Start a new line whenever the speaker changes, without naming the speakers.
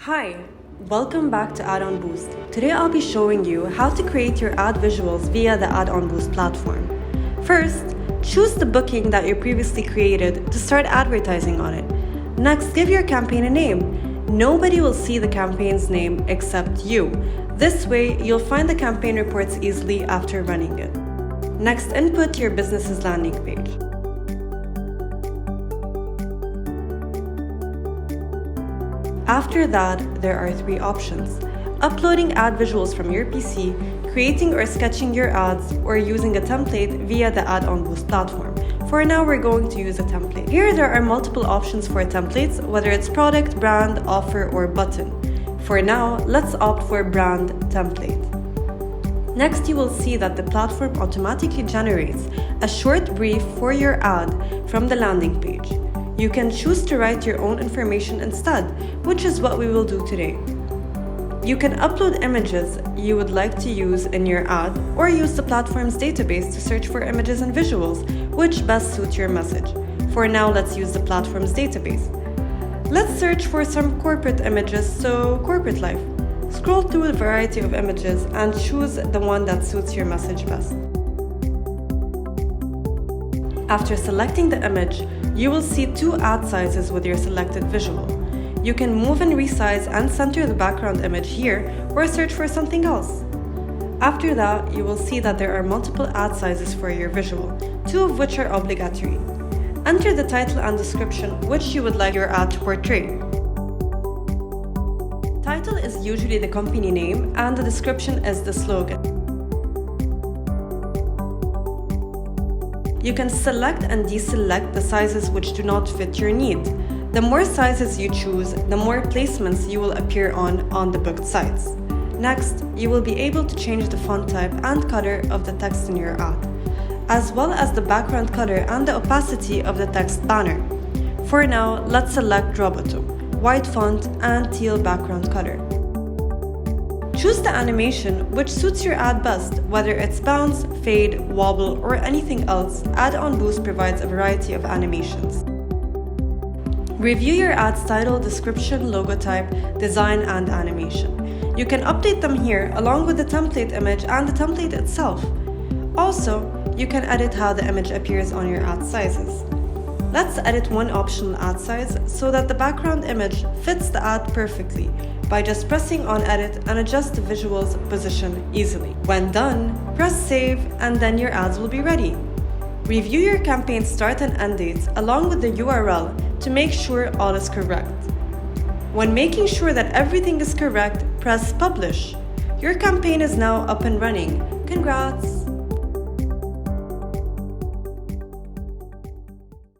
Hi, welcome back to ADON Boost. Today I'll be showing you how to create your ad visuals via the ADON Boost platform. First, choose the booking that you previously created to start advertising on it. Next, give your campaign a name. Nobody will see the campaign's name except you. This way, you'll find the campaign reports easily after running it. Next, input your business's landing page. After that, there are three options: uploading ad visuals from your PC, creating or sketching your ads, or using a template via the ADON Boost platform. For now, we're going to use a template. Here, there are multiple options for templates, whether it's product, brand, offer, or button. For now, let's opt for brand template. Next, you will see that the platform automatically generates a short brief for your ad from the landing page. You can choose to write your own information instead, which is what we will do today. You can upload images you would like to use in your ad, or use the platform's database to search for images and visuals, which best suit your message. For now, let's use the platform's database. Let's search for some corporate images, so corporate life. Scroll through a variety of images and choose the one that suits your message best. After selecting the image, you will see two ad sizes with your selected visual. You can move and resize and center the background image here, or search for something else. After that, you will see that there are multiple ad sizes for your visual, two of which are obligatory. Enter the title and description which you would like your ad to portray. Title is usually the company name, and the description is the slogan. You can select and deselect the sizes which do not fit your need. The more sizes you choose, the more placements you will appear on the booked sites. Next, you will be able to change the font type and color of the text in your ad, as well as the background color and the opacity of the text banner. For now, let's select Roboto, white font and teal background color. Choose the animation which suits your ad best, whether it's bounce, fade, wobble, or anything else. ADON Boost provides a variety of animations. Review your ad's title, description, logo type, design, and animation. You can update them here along with the template image and the template itself. Also, you can edit how the image appears on your ad sizes. Let's edit one optional ad size so that the background image fits the ad perfectly by just pressing on edit and adjust the visual's position easily. When done, press save and then your ads will be ready. Review your campaign's start and end dates along with the URL to make sure all is correct. When making sure that everything is correct, press publish. Your campaign is now up and running. Congrats!